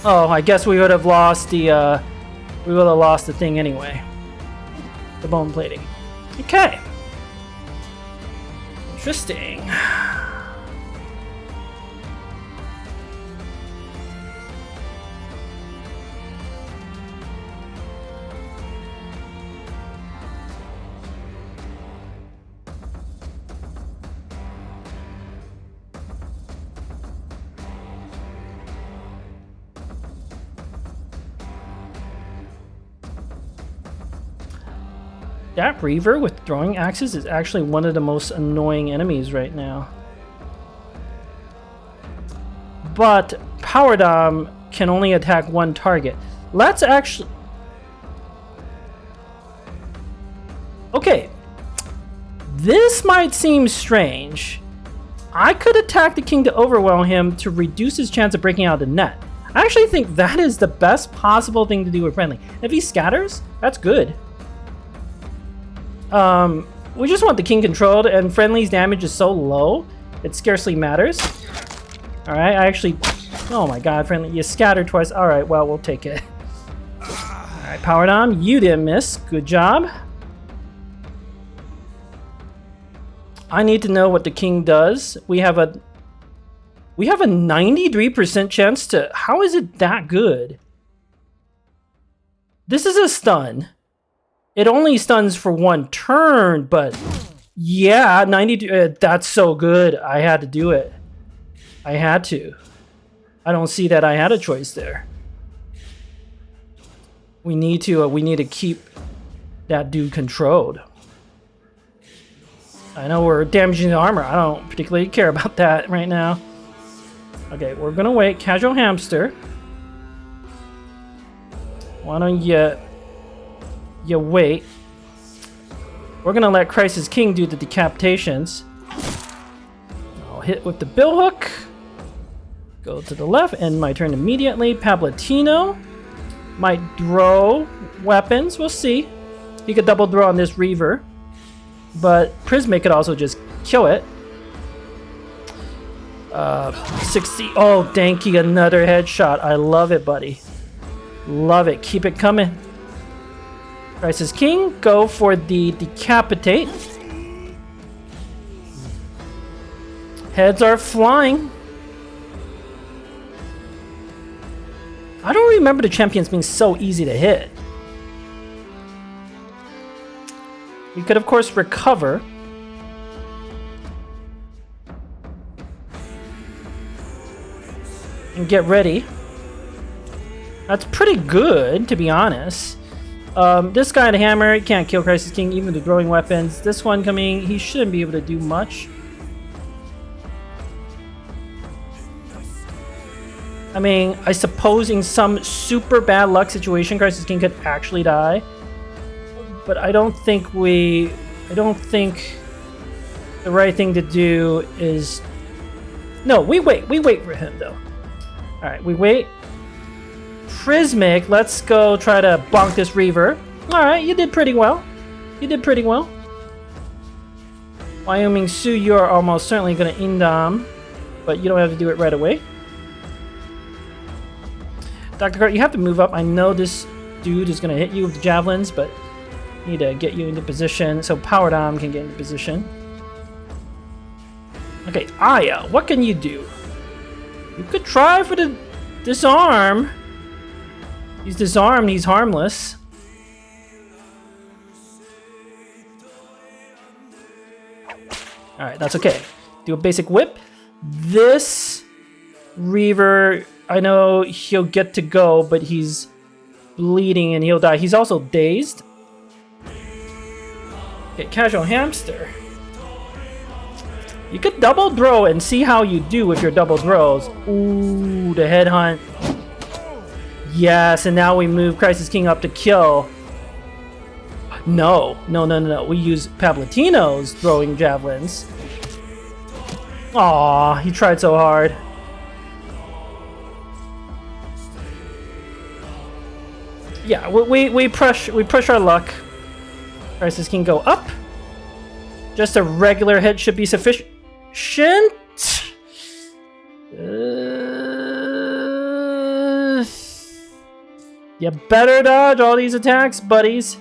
Oh, I guess we would have lost the thing anyway. The bone plating. Okay. Interesting. That Reaver with throwing axes is actually one of the most annoying enemies right now. But Power Dom can only attack 1 target. Let's actually... Okay. This might seem strange. I could attack the king to overwhelm him to reduce his chance of breaking out of the net. I actually think that is the best possible thing to do with Friendly. If he scatters, that's good. We just want the king controlled, and Friendly's damage is so low, it scarcely matters. Alright, I actually... Oh my god, Friendly, you scattered twice. Alright, well, we'll take it. Alright, Power Dom, you didn't miss. Good job. I need to know what the king does. We have a 93% chance to... How is it that good? This is a stun. It only stuns for 1 turn, but yeah, 92. That's so good. I had to do it. I had to. I don't see that I had a choice there. We need to keep that dude controlled. I know we're damaging the armor. I don't particularly care about that right now. Okay, we're gonna wait. Casual hamster. Why don't you wait? We're gonna let Crisis King do the decapitations. I'll hit with the billhook. Go to the left, end my turn immediately. Pablatino might throw weapons. We'll see. He could double throw on this Reaver, but Prismic could also just kill it. 60. Oh, Danky, another headshot. I love it, buddy. Love it. Keep it coming. Crisis King, go for the decapitate. Heads are flying. I don't remember the champions being so easy to hit. We could, of course, recover. And get ready. That's pretty good, to be honest. This guy, the hammer, he can't kill Crisis King, even with throwing weapons. This one coming, he shouldn't be able to do much. I mean, I suppose in some super bad luck situation, Crisis King could actually die. But I don't think the right thing to do is... No, we wait for him, though. Alright, we wait. Prismic, let's go try to bonk this Reaver. Alright, you did pretty well. You did pretty well. Wyoming Sioux, you are almost certainly going to indom, but you don't have to do it right away. Dr. Cart, you have to move up. I know this dude is going to hit you with the javelins, but I need to get you into position so Power Dom can get into position. Okay, Aya, what can you do? You could try for the disarm. He's disarmed, he's harmless. Alright, that's okay. Do a basic whip. This Reaver, I know he'll get to go, but he's bleeding and he'll die. He's also dazed. Okay, casual hamster. You could double throw and see how you do with your double throws. Ooh, the headhunt. Yes, and now we move Crisis King up to kill. No. We use Pablatino's throwing javelins. Aw, he tried so hard. Yeah, we push our luck. Crisis King go up. Just a regular hit should be sufficient. You better dodge all these attacks, buddies.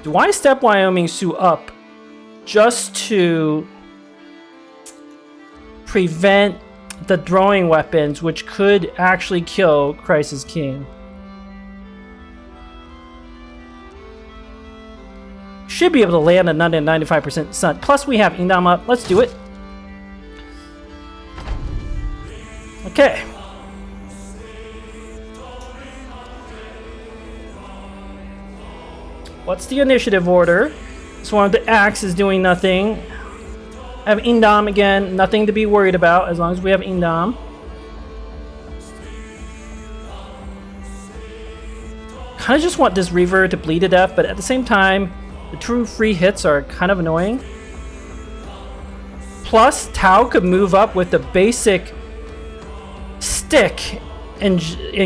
Do I step Wyoming Sioux up just to prevent the throwing weapons, which could actually kill Crisis King? Should be able to land a 95% stun. Plus we have Indam up. Let's do it. Okay. What's the initiative order? Swarm of the Axe is doing nothing. I have Indam again. Nothing to be worried about as long as we have Indam. Kind of just want this Reaver to bleed to death, but at the same time, the true free hits are kind of annoying. Plus, Tau could move up with the basic stick and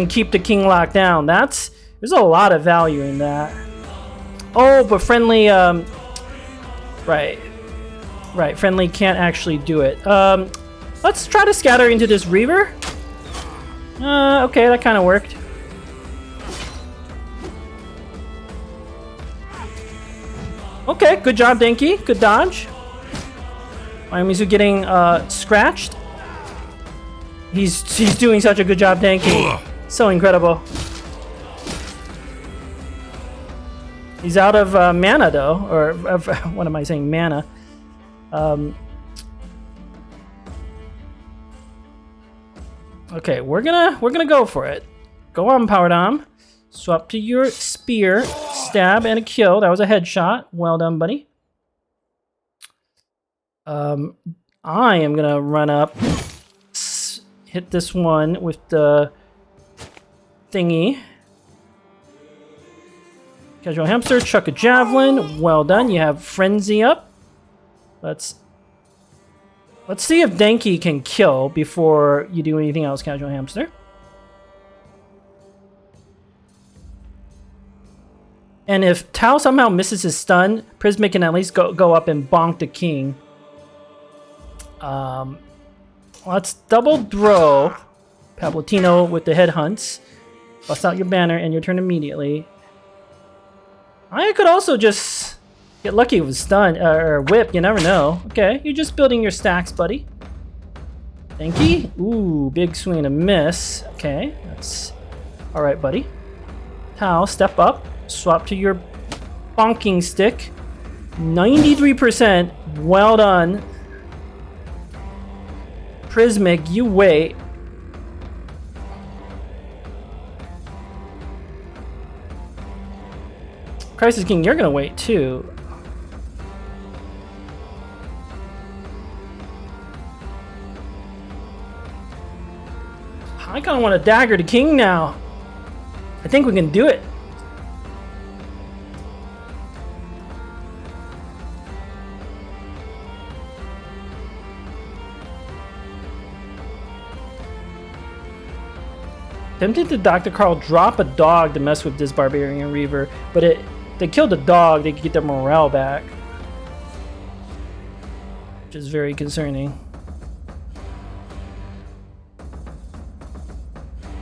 keep the king locked down. There's a lot of value in that. Oh, but friendly, right, friendly can't actually do it. Let's try to scatter into this Reaver. Okay, that kind of worked. Okay, good job, Dinky. Good dodge. Mayumizu getting scratched. He's doing such a good job, Dinky. So incredible. He's out of mana though, or what am I saying? Mana. Okay, we're gonna go for it. Go on, Power Dom. Swap to your spear, stab, and a kill. That was a headshot. Well done, buddy. I am gonna run up, hit this one with the thingy. Casual Hamster, chuck a javelin. Well done. You have Frenzy up. Let's see if Denki can kill before you do anything else, Casual Hamster. And if Tao somehow misses his stun, Prismic can at least go up and bonk the king. Let's double throw Palpatino with the headhunts. Bust out your banner and your turn immediately. I could also just get lucky with stun or whip. You never know. Okay, you're just building your stacks, buddy. Denki. Ooh, big swing and a miss. Okay, that's all right, buddy. Tao, step up. Swap to your bonking stick. 93%. Well done. Prismic, you wait. Crisis King, you're gonna wait too. I kinda want to dagger the king now. I think we can do it. Tempted to Dr. Carl drop a dog to mess with this Barbarian Reaver, but they killed the dog, they could get their morale back. Which is very concerning.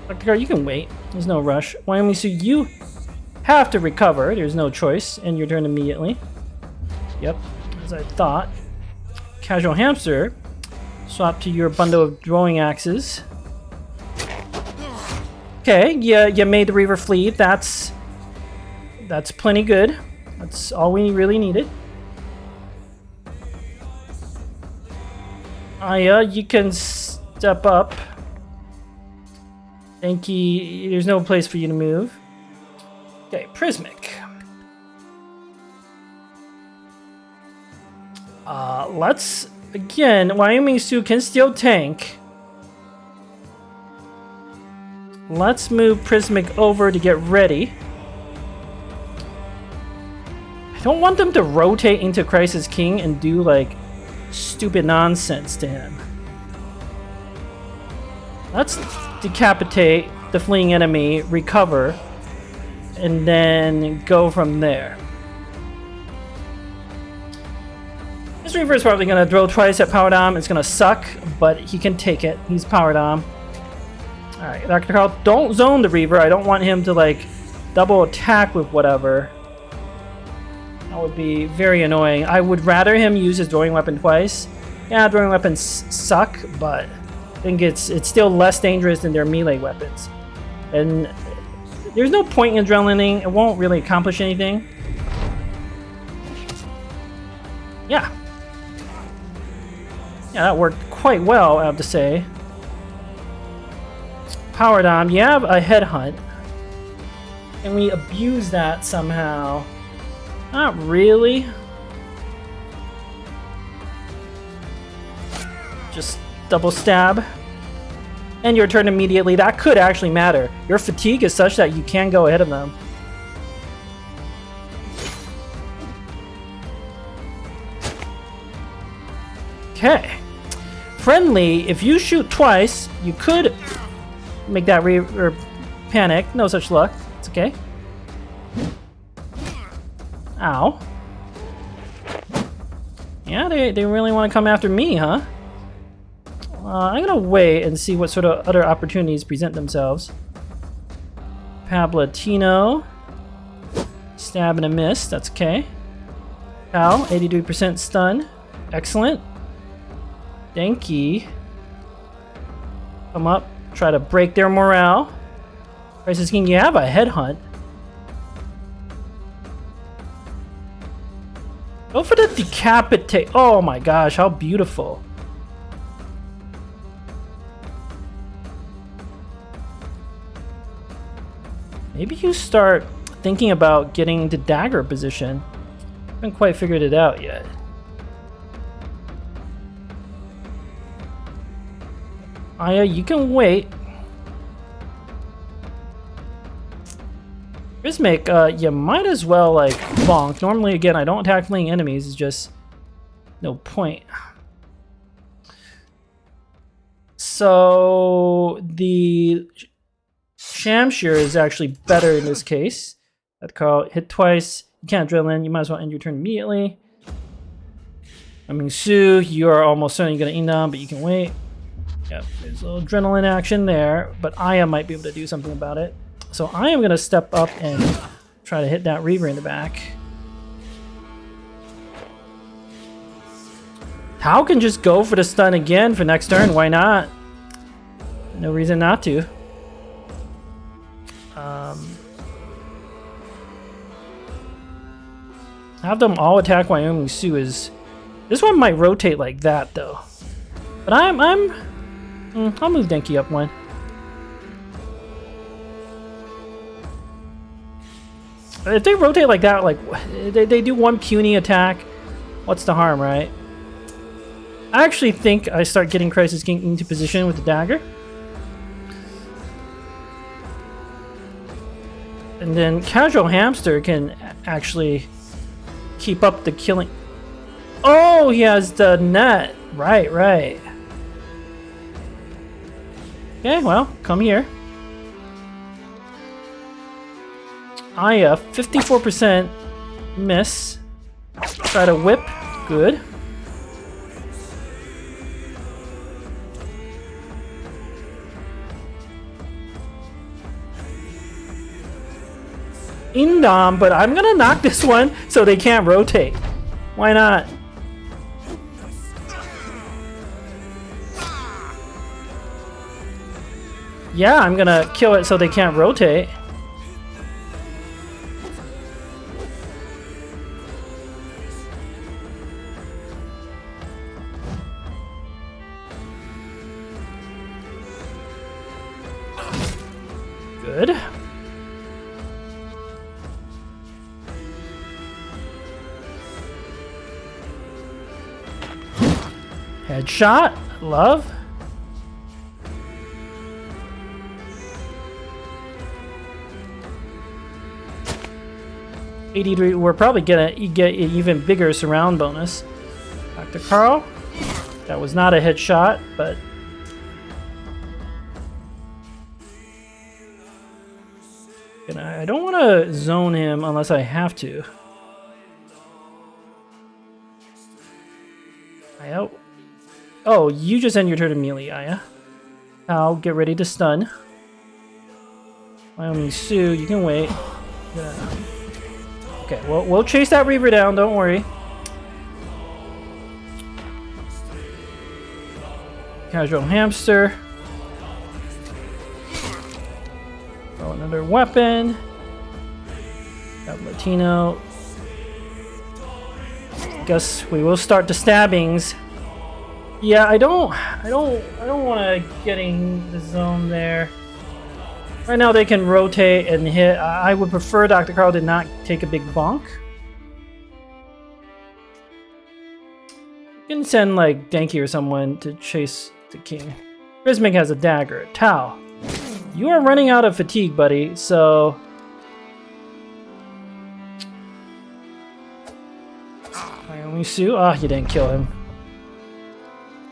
Dr. Carl, you can wait. There's no rush. Wyoming, so you have to recover. There's no choice, and your turn immediately. Yep, as I thought. Casual Hamster, swap to your bundle of throwing axes. Okay, you made the Reaver flee. That's plenty good. That's all we really needed. Aya, you can step up. Denki, there's no place for you to move. Okay, Prismic. Let's again. Wyoming Sioux can still tank. Let's move Prismic over to get ready. I don't want them to rotate into Crisis King and do like stupid nonsense to him. Let's decapitate the fleeing enemy, recover, and then go from there. This Reaver is probably going to throw twice at Power Dom. It's going to suck, but he can take it. He's Power Dom. Alright, Dr. Carl, don't zone the Reaver. I don't want him to, like, double attack with whatever. That would be very annoying. I would rather him use his throwing weapon twice. Yeah, throwing weapons suck, but I think it's still less dangerous than their melee weapons. And there's no point in adrenalining. It won't really accomplish anything. Yeah. Yeah, that worked quite well, I have to say. Power Dom, you have a headhunt. Can we abuse that somehow? Not really. Just double stab. And your turn immediately. That could actually matter. Your fatigue is such that you can go ahead of them. Okay. Friendly, if you shoot twice, you could make that Reaver panic. No such luck. It's okay. Ow. Yeah, they really want to come after me, huh? I'm gonna wait and see what sort of other opportunities present themselves. Palpatino. Stab and a miss. That's okay. Ow, 83% stun. Excellent. Denki. Come up, try to break their morale. Crisis King, you have a headhunt. Go for the decapitate. Oh my gosh, how beautiful. Maybe you start thinking about getting into dagger position. Haven't quite figured it out yet. Aya, you can wait. Rhythmic, you might as well like bonk. Normally, again, I don't attack fleeing enemies. It's just no point. So the Shamshir is actually better in this case. That call hit twice. You can't drill in. You might as well end your turn immediately. I mean, Sue, you are almost certainly going to Indom, but you can wait. Yep, there's a little adrenaline action there, but Aya might be able to do something about it. So I am going to step up and try to hit that Reaver in the back. Tao can just go for the stun again for next turn. Why not? No reason not to. Have them all attack Wyoming Sioux is... This one might rotate like that though. But I'll move Denki up one. If they rotate like that, like they do one puny attack, what's the harm, right? I actually think I start getting Crisis King into position with the dagger. And then Casual Hamster can actually keep up the killing. Oh, he has the net. Right, right. Okay, well, come here. Aya, 54% miss. Try to whip. Good. Indom, but I'm gonna knock this one so they can't rotate. Why not? Yeah, I'm gonna kill it so they can't rotate. Good. Headshot. Love. We're probably gonna get an even bigger surround bonus. Dr. Carl. That was not a headshot, but I don't want to zone him unless I have to. Aya. Oh, you just end your turn immediately, Aya. I'll get ready to stun. Wyoming Sioux, you can wait. Yeah. Okay, well, we'll chase that Reaver down, don't worry. Casual Hamster. Throw another weapon. Got Latino. Guess we will start the stabbings. Yeah, I don't want to get in the zone there. Right now they can rotate and hit. I would prefer Dr. Carl did not take a big bonk. You can send like Denki or someone to chase the king. Rhythmic has a dagger. Tao, you are running out of fatigue, buddy, so... Wyoming Sioux? Ah, you didn't kill him.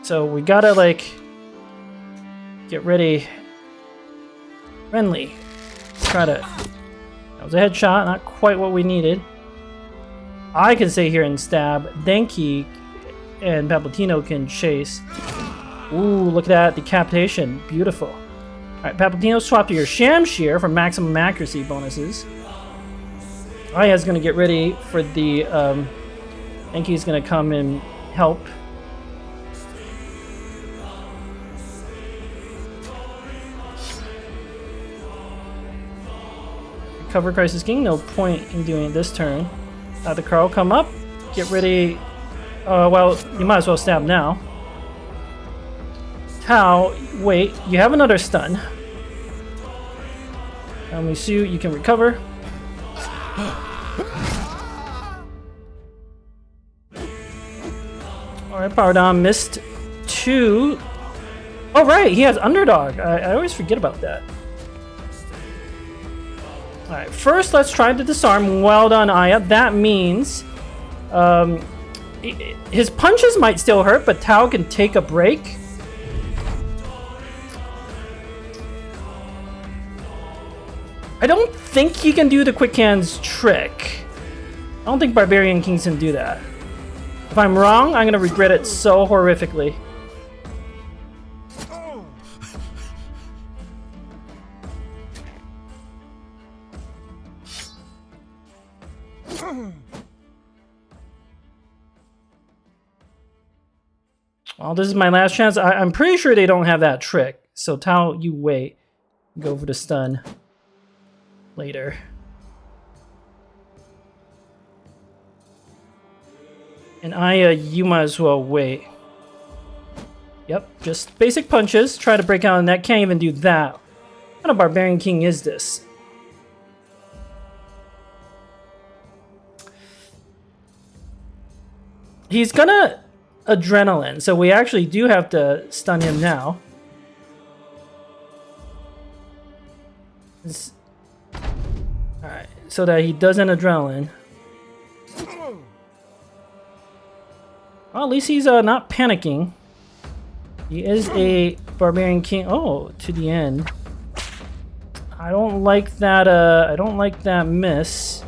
So we gotta like... get ready... Friendly. Try to... That was a headshot, not quite what we needed. I can stay here and stab. Denki and Paplatino can chase. Ooh, look at that. Decapitation. Beautiful. Alright, Paplatino, swap to your Shamshir for maximum accuracy bonuses. Aya's gonna get ready for the Enki's gonna come and help. Cover Crisis King, no point in doing it this turn. The Carl come up, get ready. Well, you might as well stab now. Tao, wait, you have another stun. Misu, you can recover. Alright, Power Dom missed 2. Oh, right, he has Underdog. I always forget about that. Alright, first let's try to disarm. Well done, Aya. That means his punches might still hurt, but Tao can take a break. I don't think he can do the quick hands trick. I don't think Barbarian Kings can do that. If I'm wrong, I'm gonna regret it so horrifically. Well, this is my last chance. I'm pretty sure they don't have that trick. So Tao, you wait. Go for the stun later. And Aya, you might as well wait. Yep, just basic punches. Try to break out of the net. Can't even do that. What kind of Barbarian King is this? He's gonna adrenaline, so we actually do have to stun him now. Alright, so that he doesn't adrenaline. Well, at least he's not panicking. He is a Barbarian King. Oh, to the end. I don't like that. I don't like that miss.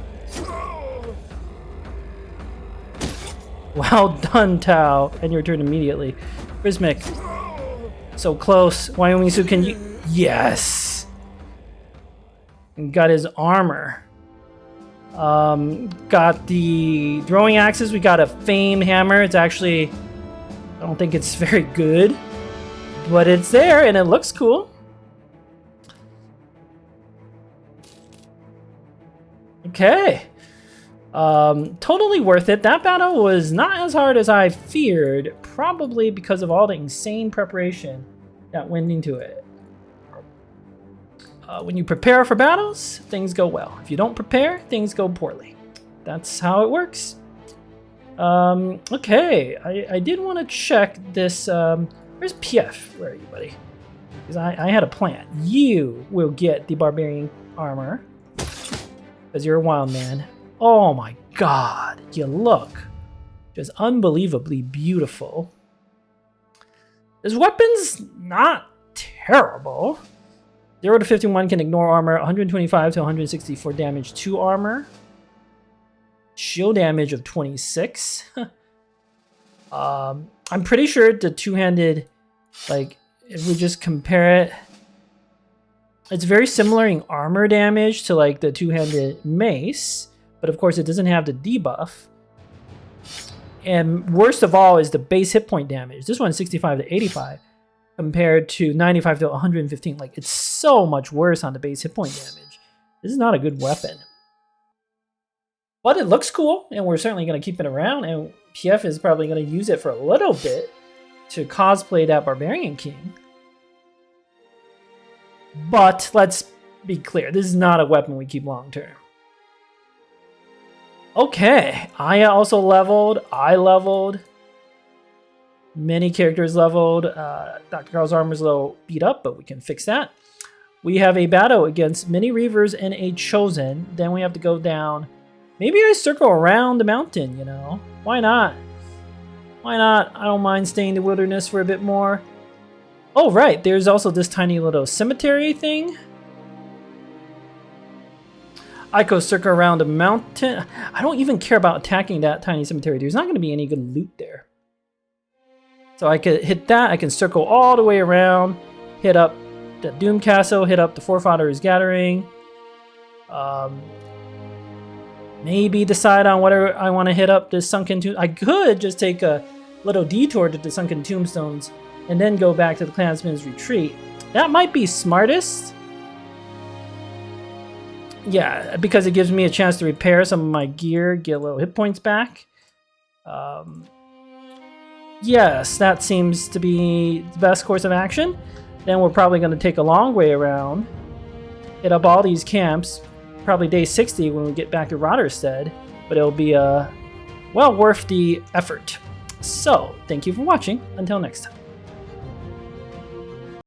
Well done, Tao, and your turn immediately. Prismic, so close. Wyoming Su, can you? Yes. And got his armor. Got the throwing axes. We got a famed hammer. It's actually, I don't think it's very good, but it's there and it looks cool. Okay. Totally worth it. That battle was not as hard as I feared, probably because of all the insane preparation that went into it. When you prepare for battles, things go well. If you don't prepare, things go poorly. That's how it works. Okay, I did want to check this. Where's PF? Where are you, buddy? Because I had a plan. You will get the Barbarian armor because you're a wild man. Oh my god, you look just unbelievably beautiful. This weapon's not terrible. 0 to 51 can ignore armor, 125 to 164 damage to armor. Shield damage of 26. I'm pretty sure the two-handed, like, if we just compare it, it's very similar in armor damage to like the two-handed mace. But of course, it doesn't have the debuff. And worst of all is the base hit point damage. This one's 65 to 85 compared to 95 to 115. Like, it's so much worse on the base hit point damage. This is not a good weapon. But it looks cool, and we're certainly going to keep it around. And PF is probably going to use it for a little bit to cosplay that Barbarian King. But let's be clear, this is not a weapon we keep long term. Okay, Aya also leveled, I leveled, many characters leveled. Dr. Carl's armor's a little beat up, but we can fix that. We have a battle against many Reavers and a Chosen. Then we have to go down. Maybe I circle around the mountain, you know? Why not? Why not? I don't mind staying in the wilderness for a bit more. Oh, right, there's also this tiny little cemetery thing. I go circle around a mountain. I don't even care about attacking that tiny cemetery. There's not going to be any good loot there. So I could hit that. I can circle all the way around, hit up the Doom Castle, hit up the Forefathers Gathering. Maybe decide on whether I want to hit up the sunken tomb. I could just take a little detour to the sunken tombstones and then go back to the clansman's retreat. That might be smartest. Yeah, because it gives me a chance to repair some of my gear, get a little hit points back. Yes, that seems to be the best course of action. Then we're probably going to take a long way around, hit up all these camps, probably day 60 when we get back to Rotterstead, but it'll be well worth the effort. So, thank you for watching. Until next time.